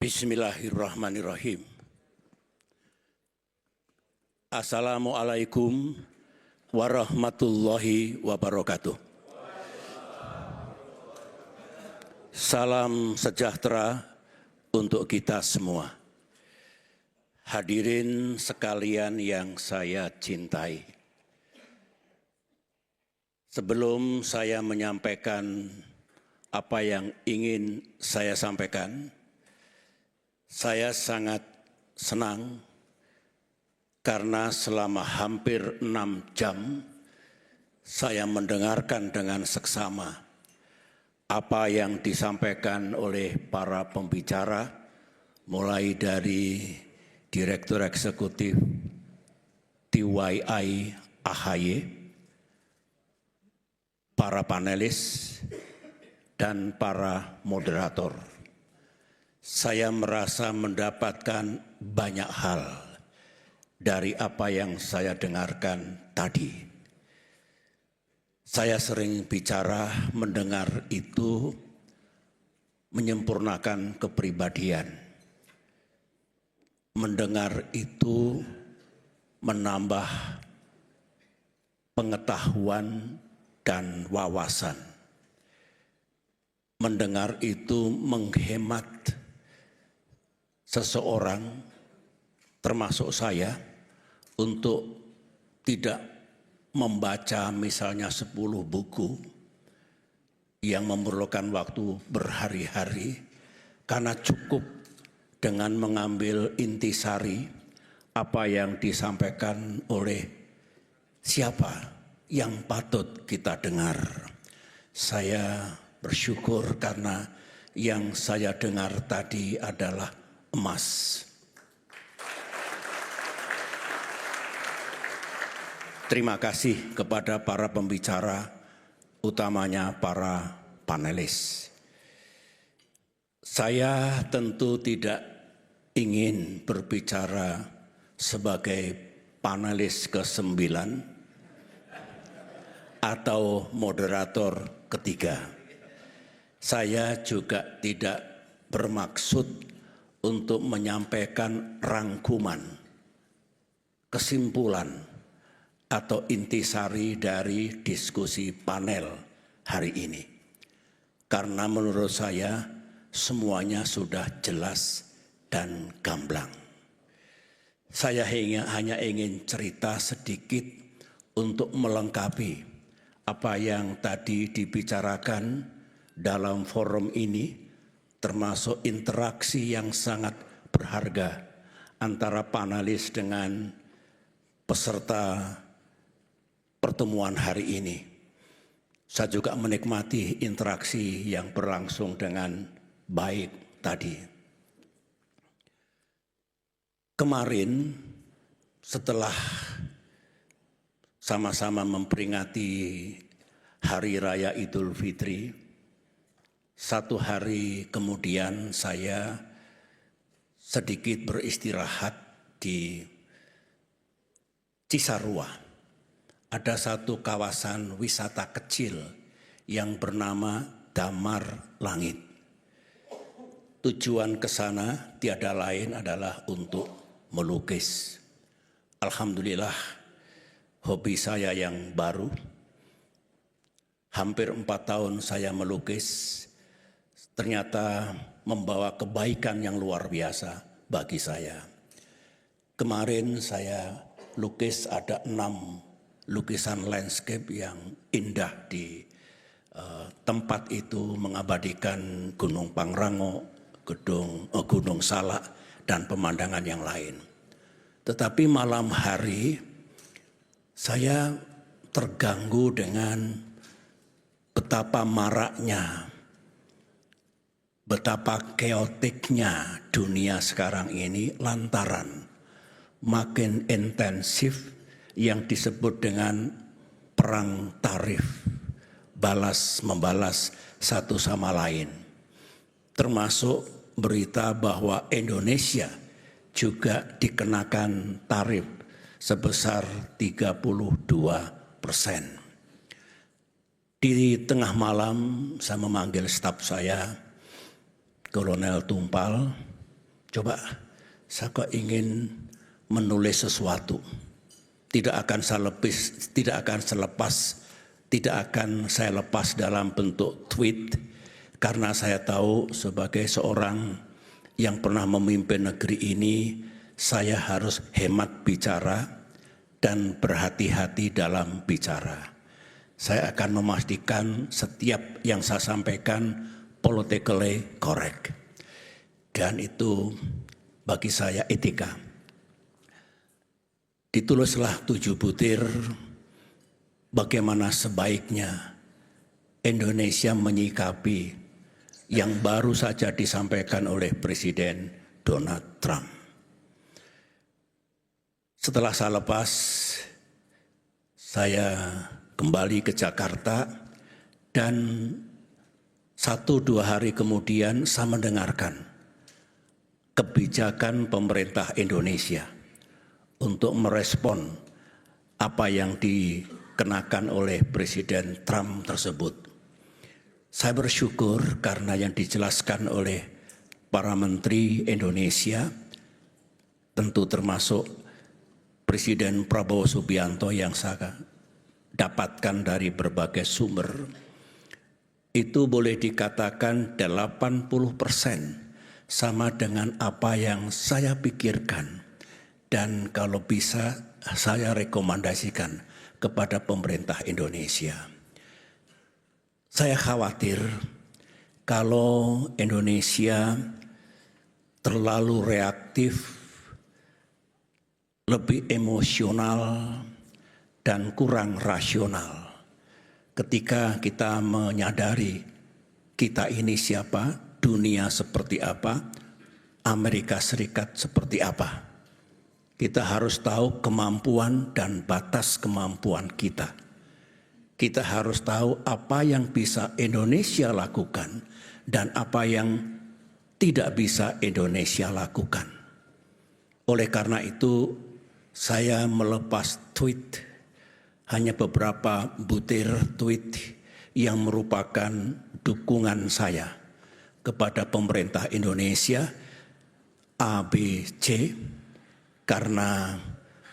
Bismillahirrahmanirrahim. Assalamualaikum warahmatullahi wabarakatuh. Salam sejahtera untuk kita semua. Hadirin sekalian yang saya cintai. Sebelum saya menyampaikan apa yang ingin saya sampaikan, saya sangat senang karena selama hampir 6 jam saya mendengarkan dengan seksama apa yang disampaikan oleh para pembicara, mulai dari Direktur Eksekutif TYI AHY, para panelis, dan para moderator. Saya merasa mendapatkan banyak hal dari apa yang saya dengarkan tadi. Saya sering bicara, mendengar itu menyempurnakan kepribadian. Mendengar itu menambah pengetahuan dan wawasan. Mendengar itu menghemat seseorang, termasuk saya, untuk tidak membaca misalnya 10 buku yang memerlukan waktu berhari-hari, karena cukup dengan mengambil intisari apa yang disampaikan oleh siapa yang patut kita dengar. Saya bersyukur karena yang saya dengar tadi adalah emas. Terima kasih kepada para pembicara, utamanya para panelis. Saya tentu tidak ingin berbicara sebagai panelis ke-9 atau moderator ketiga. Saya juga tidak bermaksud untuk menyampaikan rangkuman, kesimpulan, atau intisari dari diskusi panel hari ini. Karena menurut saya semuanya sudah jelas dan gamblang. Saya hanya ingin cerita sedikit untuk melengkapi apa yang tadi dibicarakan dalam forum ini, termasuk interaksi yang sangat berharga antara panelis dengan peserta pertemuan hari ini. Saya juga menikmati interaksi yang berlangsung dengan baik tadi. Kemarin setelah sama-sama memperingati Hari Raya Idul Fitri, 1 hari kemudian saya sedikit beristirahat di Cisarua. Ada satu kawasan wisata kecil yang bernama Damar Langit. Tujuan ke sana tiada lain adalah untuk melukis. Alhamdulillah, hobi saya yang baru. Hampir 4 tahun saya melukis, ternyata membawa kebaikan yang luar biasa bagi saya. Kemarin saya lukis ada 6 lukisan landscape yang indah di tempat itu, mengabadikan Gunung Pangrango, Gunung Salak, dan pemandangan yang lain. Tetapi malam hari saya terganggu dengan betapa maraknya, betapa keotiknya dunia sekarang ini lantaran makin intensif yang disebut dengan perang tarif, balas membalas satu sama lain. Termasuk berita bahwa Indonesia juga dikenakan tarif sebesar 32%. Di tengah malam saya memanggil staf saya, Kolonel Tumpal, Coba saya kok ingin menulis sesuatu. Tidak akan saya lepas dalam bentuk tweet, karena saya tahu sebagai seorang yang pernah memimpin negeri ini, saya harus hemat bicara dan berhati-hati dalam bicara. Saya akan memastikan setiap yang saya sampaikan politically correct. Dan itu bagi saya etika. Ditulislah 7 butir bagaimana sebaiknya Indonesia menyikapi yang baru saja disampaikan oleh Presiden Donald Trump. Setelah saya lepas, saya kembali ke Jakarta dan 1-2 hari kemudian saya mendengarkan kebijakan pemerintah Indonesia untuk merespon apa yang dikenakan oleh Presiden Trump tersebut. Saya bersyukur karena yang dijelaskan oleh para menteri Indonesia, tentu termasuk Presiden Prabowo Subianto yang saya dapatkan dari berbagai sumber, itu boleh dikatakan 80% sama dengan apa yang saya pikirkan. Dan kalau bisa saya rekomendasikan kepada pemerintah Indonesia. Saya khawatir kalau Indonesia terlalu reaktif, lebih emosional dan kurang rasional ketika kita menyadari kita ini siapa, dunia seperti apa, Amerika Serikat seperti apa. Kita harus tahu kemampuan dan batas kemampuan kita. Kita harus tahu apa yang bisa Indonesia lakukan dan apa yang tidak bisa Indonesia lakukan. Oleh karena itu, saya melepas tweet, hanya beberapa butir tweet yang merupakan dukungan saya kepada pemerintah Indonesia, ABC, karena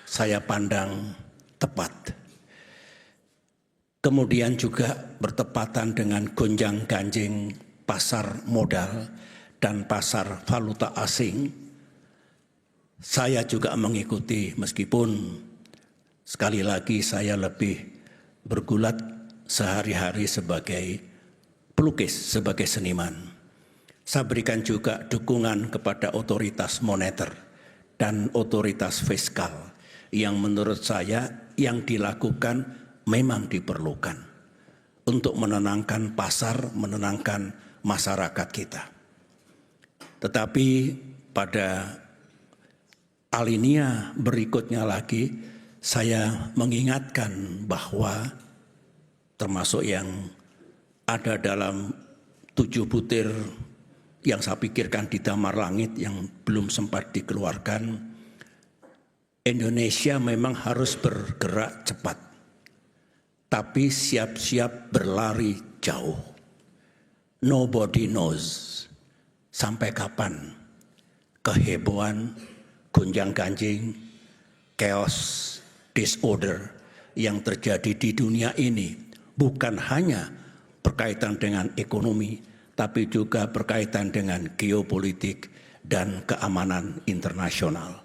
saya pandang tepat. Kemudian juga bertepatan dengan gonjang-ganjing pasar modal dan pasar valuta asing. Saya juga mengikuti, meskipun sekali lagi saya lebih bergulat sehari-hari sebagai pelukis, sebagai seniman. Saya berikan juga dukungan kepada otoritas moneter dan otoritas fiskal yang menurut saya yang dilakukan memang diperlukan untuk menenangkan pasar, menenangkan masyarakat kita. Tetapi pada alinea berikutnya lagi saya mengingatkan bahwa termasuk yang ada dalam 7 butir yang saya pikirkan di damar langit yang belum sempat dikeluarkan, Indonesia memang harus bergerak cepat, tapi siap-siap berlari jauh. Nobody knows sampai kapan kehebohan, gonjang-ganjing, chaos, disorder yang terjadi di dunia ini bukan hanya berkaitan dengan ekonomi, tapi juga berkaitan dengan geopolitik dan keamanan internasional.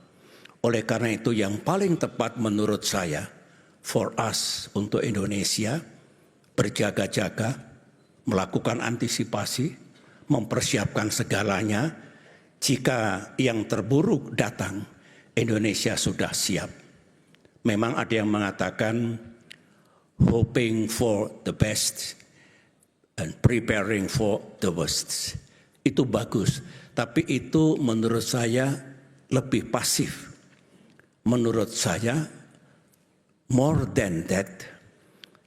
Oleh karena itu yang paling tepat menurut saya, for us, untuk Indonesia, berjaga-jaga, melakukan antisipasi, mempersiapkan segalanya. Jika yang terburuk datang, Indonesia sudah siap. Memang ada yang mengatakan, hoping for the best and preparing for the worst. Itu bagus, tapi itu menurut saya lebih pasif. Menurut saya, more than that,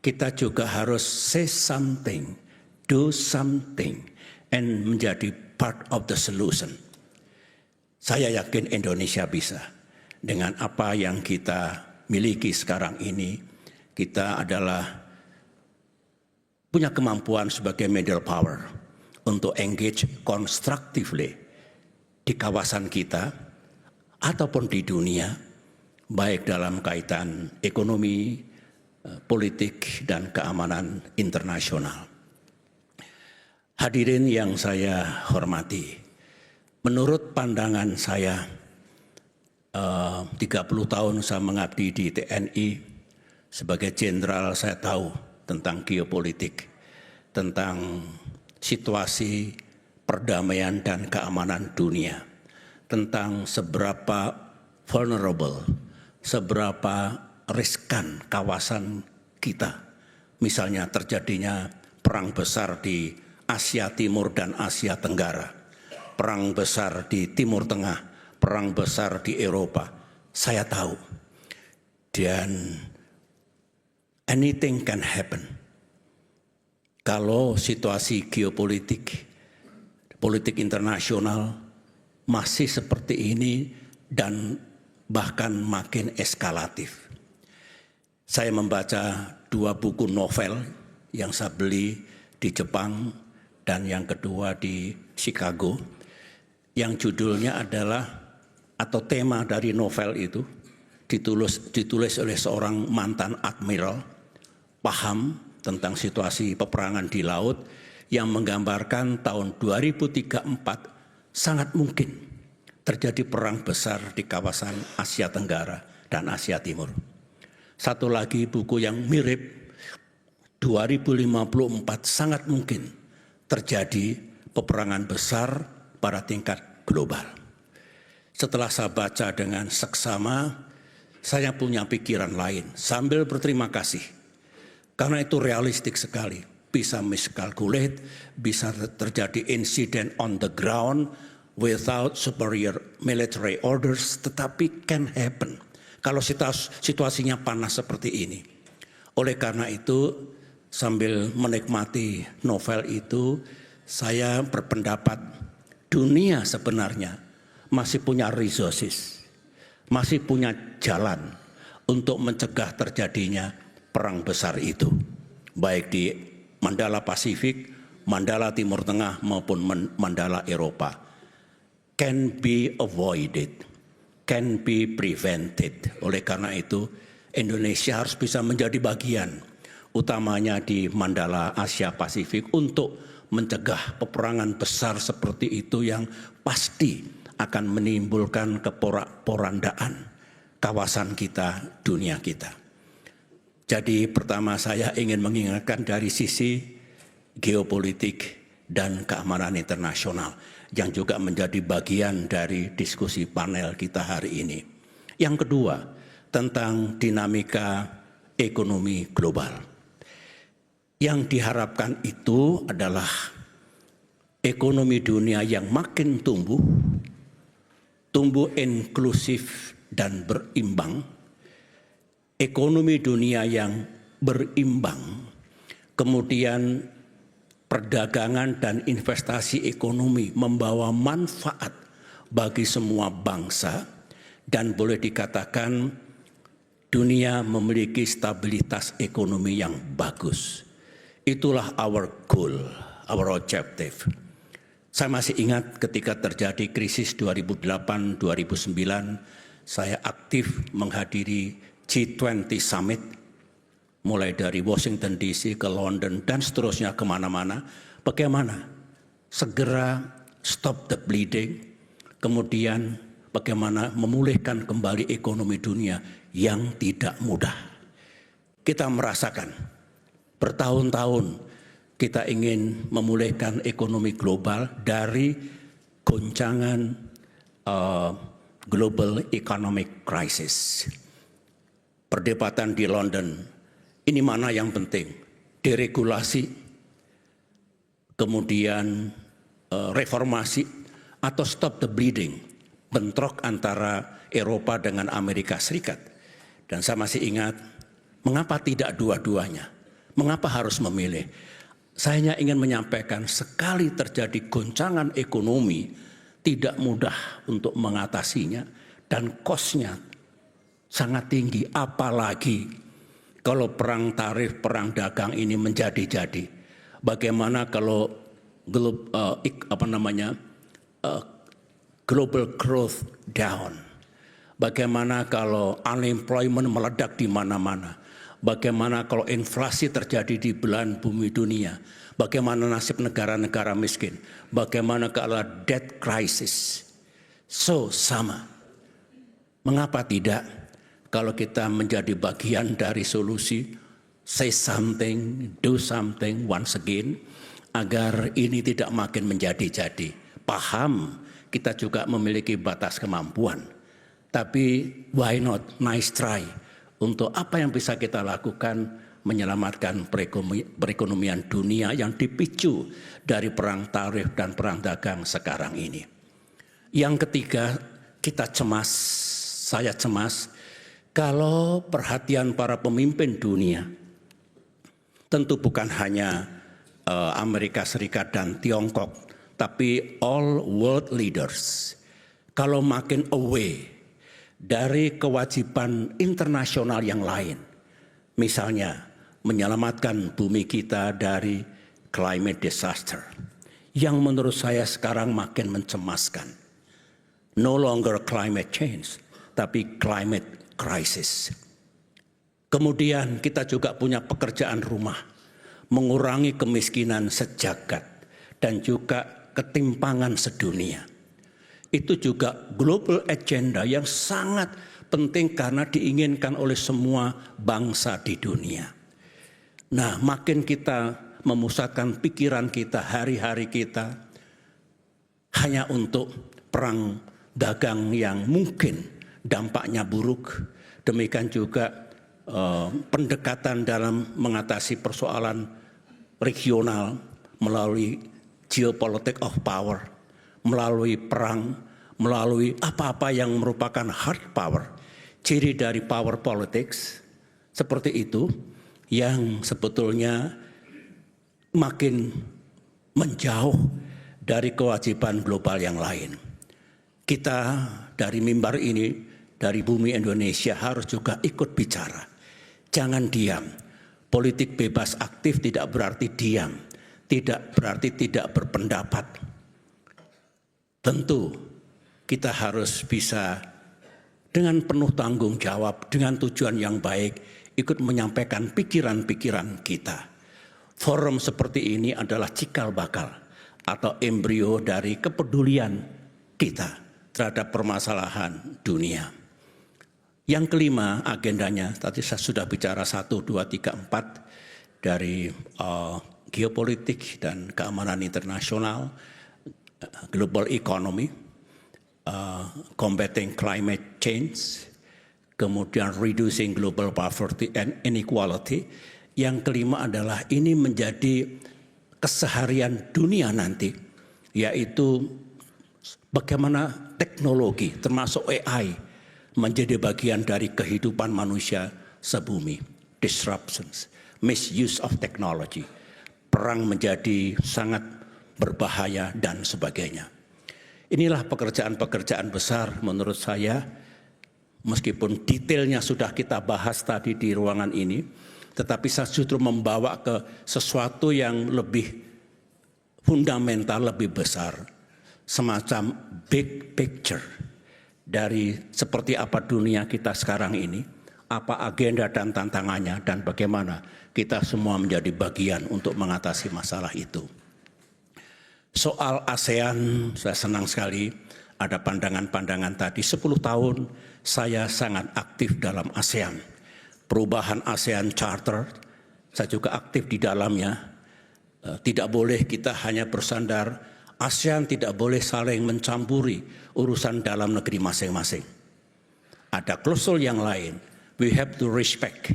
kita juga harus say something, do something, and menjadi part of the solution. Saya yakin Indonesia bisa. Dengan apa yang kita miliki sekarang ini, kita adalah punya kemampuan sebagai middle power untuk engage constructively di kawasan kita ataupun di dunia, baik dalam kaitan ekonomi, politik, dan keamanan internasional. Hadirin yang saya hormati, menurut pandangan saya, 30 tahun saya mengabdi di TNI, sebagai jenderal saya tahu tentang geopolitik, tentang situasi perdamaian dan keamanan dunia, tentang seberapa vulnerable, seberapa riskan kawasan kita. Misalnya terjadinya perang besar di Asia Timur dan Asia Tenggara, perang besar di Timur Tengah, perang besar di Eropa. Saya tahu. Dan anything can happen. Kalau situasi geopolitik, politik internasional masih seperti ini dan bahkan makin eskalatif. Saya membaca 2 buku novel yang saya beli di Jepang dan yang kedua di Chicago, yang judulnya adalah, atau tema dari novel itu ditulis oleh seorang mantan admiral, paham tentang situasi peperangan di laut, yang menggambarkan tahun 2034 sangat mungkin terjadi perang besar di kawasan Asia Tenggara dan Asia Timur. Satu lagi buku yang mirip, 2054 sangat mungkin terjadi peperangan besar pada tingkat global. Setelah saya baca dengan seksama, saya punya pikiran lain sambil berterima kasih. Karena itu realistik sekali, bisa miscalculate, bisa terjadi insiden on the ground without superior military orders, tetapi can happen kalau situasinya panas seperti ini. Oleh karena itu, sambil menikmati novel itu, saya berpendapat dunia sebenarnya masih punya resources, masih punya jalan untuk mencegah terjadinya perang besar itu, baik di Mandala Pasifik, Mandala Timur Tengah maupun Mandala Eropa. Can be avoided, can be prevented. Oleh karena itu, Indonesia harus bisa menjadi bagian, utamanya di Mandala Asia Pasifik, untuk mencegah peperangan besar seperti itu yang pasti akan menimbulkan keporak-porandaan kawasan kita, dunia kita. Jadi pertama saya ingin mengingatkan dari sisi geopolitik dan keamanan internasional yang juga menjadi bagian dari diskusi panel kita hari ini. Yang kedua, tentang dinamika ekonomi global. Yang diharapkan itu adalah ekonomi dunia yang makin tumbuh inklusif dan berimbang. Ekonomi dunia yang berimbang, kemudian perdagangan dan investasi ekonomi membawa manfaat bagi semua bangsa, dan boleh dikatakan dunia memiliki stabilitas ekonomi yang bagus. Itulah our goal, our objective. Saya masih ingat ketika terjadi krisis 2008-2009, saya aktif menghadiri G20 Summit, mulai dari Washington DC ke London dan seterusnya kemana-mana. Bagaimana segera stop the bleeding, kemudian bagaimana memulihkan kembali ekonomi dunia yang tidak mudah. Kita merasakan bertahun-tahun kita ingin memulihkan ekonomi global dari goncangan global economic crisis. Perdebatan di London, ini mana yang penting? Deregulasi, kemudian reformasi, atau stop the bleeding, bentrok antara Eropa dengan Amerika Serikat. Dan saya masih ingat, mengapa tidak dua-duanya? Mengapa harus memilih? Saya hanya ingin menyampaikan, sekali terjadi goncangan ekonomi, tidak mudah untuk mengatasinya, dan cost-nya sangat tinggi, apalagi kalau perang tarif, perang dagang ini menjadi-jadi. Bagaimana kalau global growth down? Bagaimana kalau unemployment meledak di mana-mana? Bagaimana kalau inflasi terjadi di belahan bumi dunia? Bagaimana nasib negara-negara miskin? Bagaimana kalau debt crisis? So, sama. Mengapa tidak? Kalau kita menjadi bagian dari solusi, say something, do something once again, agar ini tidak makin menjadi-jadi. Paham, kita juga memiliki batas kemampuan. Tapi why not, nice try. Untuk apa yang bisa kita lakukan menyelamatkan perekonomian dunia yang dipicu dari perang tarif dan perang dagang sekarang ini. Yang ketiga, kita cemas, saya cemas, kalau perhatian para pemimpin dunia, tentu bukan hanya Amerika Serikat dan Tiongkok, tapi all world leaders, kalau makin away dari kewajiban internasional yang lain, misalnya menyelamatkan bumi kita dari climate disaster, yang menurut saya sekarang makin mencemaskan. No longer climate change, tapi climate crisis. Kemudian kita juga punya pekerjaan rumah, mengurangi kemiskinan sejagat dan juga ketimpangan sedunia. Itu juga global agenda yang sangat penting karena diinginkan oleh semua bangsa di dunia. Nah, makin kita memusatkan pikiran kita, hari-hari kita hanya untuk perang dagang yang mungkin dampaknya buruk, demikian juga pendekatan dalam mengatasi persoalan regional melalui geopolitik of power, melalui perang, melalui apa-apa yang merupakan hard power, ciri dari power politics, seperti itu yang sebetulnya makin menjauh dari kewajiban global yang lain. Kita dari mimbar ini, dari bumi Indonesia harus juga ikut bicara. Jangan diam. Politik bebas aktif tidak berarti diam, tidak berarti tidak berpendapat. Tentu kita harus bisa dengan penuh tanggung jawab, dengan tujuan yang baik, ikut menyampaikan pikiran-pikiran kita. Forum seperti ini adalah cikal bakal atau embrio dari kepedulian kita terhadap permasalahan dunia. Yang kelima agendanya, tadi saya sudah bicara 1, 2, 3, 4 dari geopolitik dan keamanan internasional, global economy, combating climate change, kemudian reducing global poverty and inequality. Yang kelima adalah ini menjadi keseharian dunia nanti, yaitu bagaimana teknologi termasuk AI menjadi bagian dari kehidupan manusia sebumi. Disruptions, misuse of technology, perang menjadi sangat berbahaya dan sebagainya. Inilah pekerjaan-pekerjaan besar menurut saya, meskipun detailnya sudah kita bahas tadi di ruangan ini, tetapi saya justru membawa ke sesuatu yang lebih fundamental, lebih besar, semacam big picture dari seperti apa dunia kita sekarang ini, apa agenda dan tantangannya, dan bagaimana kita semua menjadi bagian untuk mengatasi masalah itu. Soal ASEAN, saya senang sekali ada pandangan-pandangan tadi. 10 tahun saya sangat aktif dalam ASEAN. Perubahan ASEAN Charter, saya juga aktif di dalamnya. Tidak boleh kita hanya bersandar, ASEAN tidak boleh saling mencampuri urusan dalam negeri masing-masing. Ada klausul yang lain, we have to respect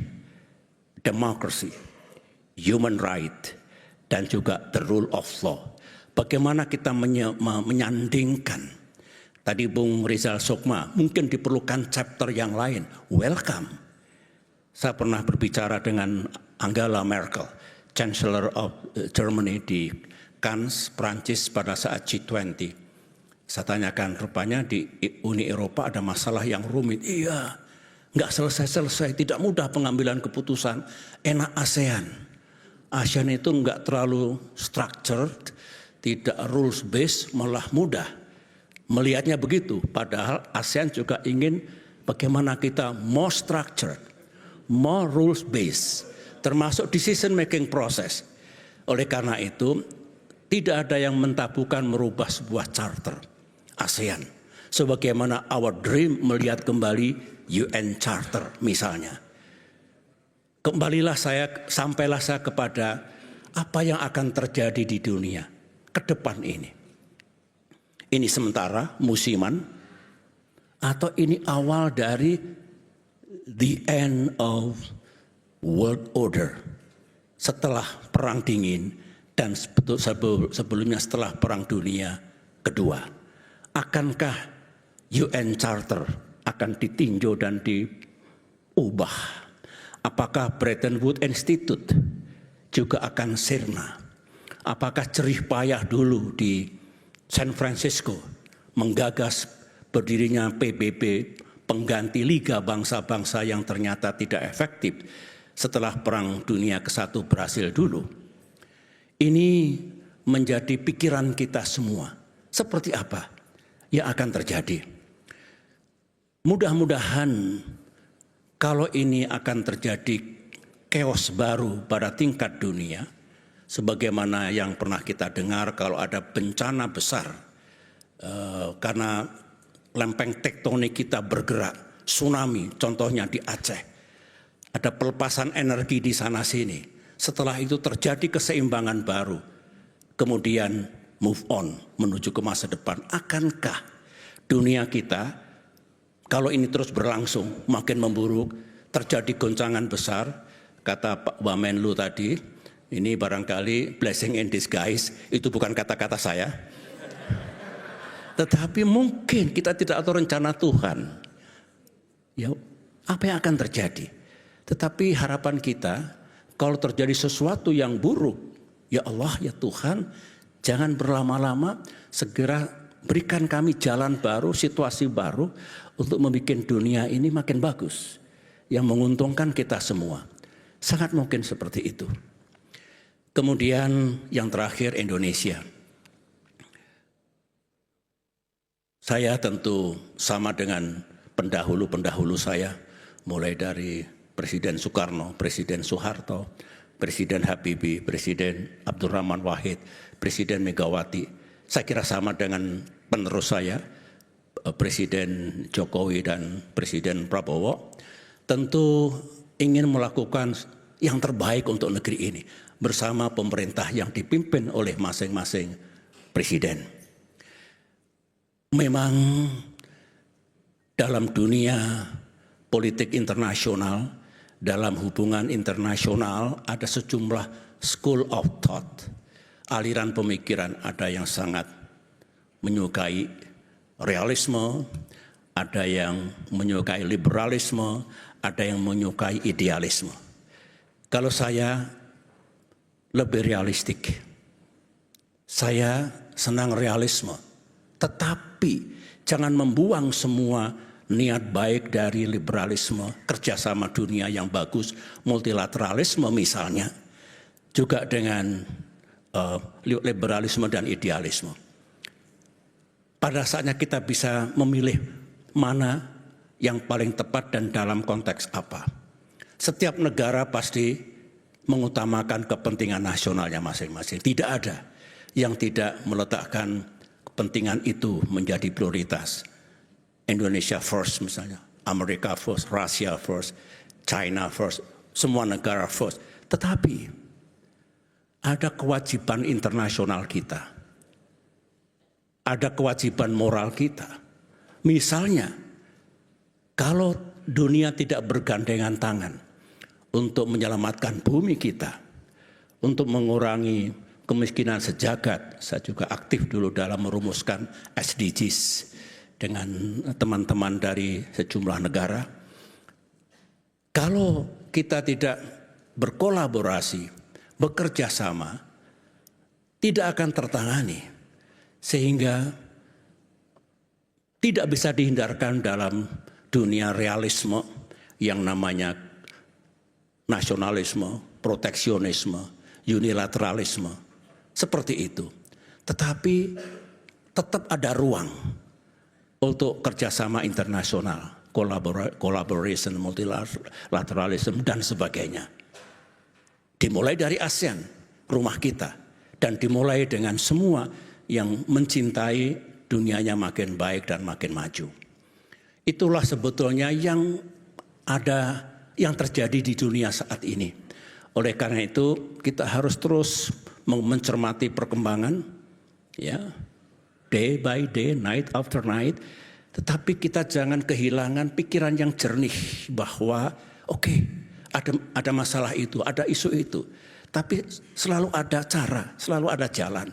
democracy, human right, dan juga the rule of law. Bagaimana kita menyandingkan, tadi Bung Rizal Sukma, mungkin diperlukan chapter yang lain, welcome. Saya pernah berbicara dengan Angela Merkel, Chancellor of Germany di Cannes, Prancis pada saat G20. Saya tanyakan, rupanya di Uni Eropa ada masalah yang rumit. Iya, nggak selesai-selesai, tidak mudah pengambilan keputusan. Enak ASEAN. ASEAN itu nggak terlalu structured, tidak rules based, malah mudah. melihatnya begitu. Padahal ASEAN juga ingin bagaimana kita more structured, more rules based, termasuk decision making process. Oleh karena itu, tidak ada yang mentabukan merubah sebuah charter ASEAN. Sebagaimana our dream melihat kembali UN Charter misalnya. Sampailah saya kepada apa yang akan terjadi di dunia ke depan ini. Ini sementara, musiman, atau ini awal dari the end of world order. Setelah Perang Dingin dan sebelumnya setelah Perang Dunia Kedua. Akankah UN Charter akan ditinjau dan diubah? Apakah Bretton Woods Institute juga akan sirna? Apakah jerih payah dulu di San Francisco menggagas berdirinya PBB, pengganti Liga Bangsa-Bangsa yang ternyata tidak efektif setelah Perang Dunia ke-1 berhasil dulu? Ini menjadi pikiran kita semua. Seperti apa yang akan terjadi? Mudah-mudahan kalau ini akan terjadi chaos baru pada tingkat dunia, sebagaimana yang pernah kita dengar kalau ada bencana besar karena lempeng tektonik kita bergerak, tsunami contohnya di Aceh, ada pelepasan energi di sana-sini. Setelah itu terjadi keseimbangan baru, kemudian move on menuju ke masa depan. Akankah dunia kita kalau ini terus berlangsung makin memburuk, terjadi goncangan besar, kata Pak Wamenlu tadi, ini barangkali blessing in disguise, itu bukan kata-kata saya. Tetapi mungkin kita tidak tahu rencana Tuhan. Ya, apa yang akan terjadi? Tetapi harapan kita, kalau terjadi sesuatu yang buruk, ya Allah, ya Tuhan, jangan berlama-lama, segera berikan kami jalan baru, situasi baru, untuk membuat dunia ini makin bagus, yang menguntungkan kita semua. Sangat mungkin seperti itu. Kemudian yang terakhir, Indonesia. Saya tentu sama dengan pendahulu-pendahulu saya, mulai dari Presiden Soekarno, Presiden Soeharto, Presiden Habibie, Presiden Abdurrahman Wahid, Presiden Megawati. Saya kira sama dengan penerus saya, Presiden Jokowi dan Presiden Prabowo, tentu ingin melakukan yang terbaik untuk negeri ini bersama pemerintah yang dipimpin oleh masing-masing presiden. Memang dalam dunia politik internasional, dalam hubungan internasional ada sejumlah school of thought, aliran pemikiran. Ada yang sangat menyukai realisme, ada yang menyukai liberalisme, ada yang menyukai idealisme. Kalau saya lebih realistik, saya senang realisme, tetapi jangan membuang semua niat baik dari liberalisme, kerjasama dunia yang bagus, multilateralisme misalnya, juga dengan liberalisme dan idealisme. Pada saatnya kita bisa memilih mana yang paling tepat dan dalam konteks apa. Setiap negara pasti mengutamakan kepentingan nasionalnya masing-masing. Tidak ada yang tidak meletakkan kepentingan itu menjadi prioritas. Indonesia first misalnya, Amerika first, Russia first, China first, semua negara first. Tetapi ada kewajiban internasional kita, ada kewajiban moral kita. Misalnya, kalau dunia tidak bergandengan tangan untuk menyelamatkan bumi kita, untuk mengurangi kemiskinan sejagat, saya juga aktif dulu dalam merumuskan SDGs dengan teman-teman dari sejumlah negara. Kalau kita tidak berkolaborasi, bekerja sama, tidak akan tertangani, sehingga tidak bisa dihindarkan dalam dunia realisme yang namanya nasionalisme, proteksionisme, unilateralisme, seperti itu. Tetapi tetap ada ruang untuk kerjasama internasional, collaboration, multilateralism, dan sebagainya. Dimulai dari ASEAN, rumah kita, dan dimulai dengan semua yang mencintai dunianya makin baik dan makin maju. Itulah sebetulnya yang terjadi di dunia saat ini. Oleh karena itu kita harus terus mencermati perkembangan, ya, day by day, night after night. Tetapi kita jangan kehilangan pikiran yang jernih bahwa oke, ada masalah itu, ada isu itu. Tapi selalu ada cara, selalu ada jalan,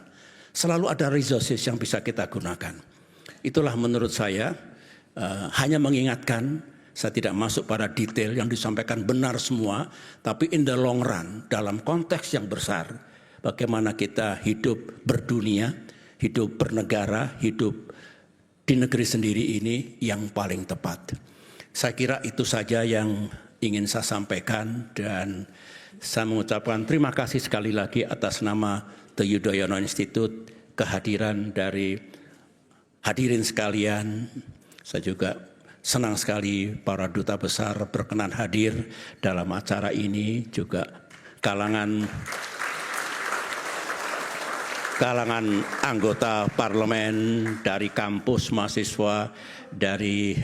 selalu ada resources yang bisa kita gunakan. Itulah menurut saya hanya mengingatkan, saya tidak masuk pada detail yang disampaikan benar semua, tapi in the long run, dalam konteks yang besar, bagaimana kita hidup berdunia, hidup bernegara, hidup di negeri sendiri ini yang paling tepat. Saya kira itu saja yang ingin saya sampaikan, dan saya mengucapkan terima kasih sekali lagi atas nama The Yudhoyono Institute, kehadiran dari hadirin sekalian. Saya juga senang sekali para duta besar berkenan hadir dalam acara ini, juga kalangan anggota parlemen, dari kampus mahasiswa, dari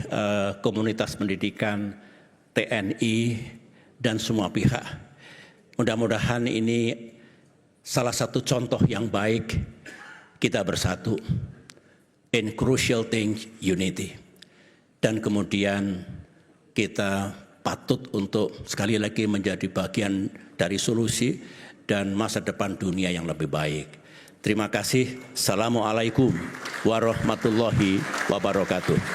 komunitas pendidikan, TNI, dan semua pihak. Mudah-mudahan ini salah satu contoh yang baik kita bersatu. In crucial things, unity. Dan kemudian kita patut untuk sekali lagi menjadi bagian dari solusi dan masa depan dunia yang lebih baik. Terima kasih. Assalamualaikum warahmatullahi wabarakatuh.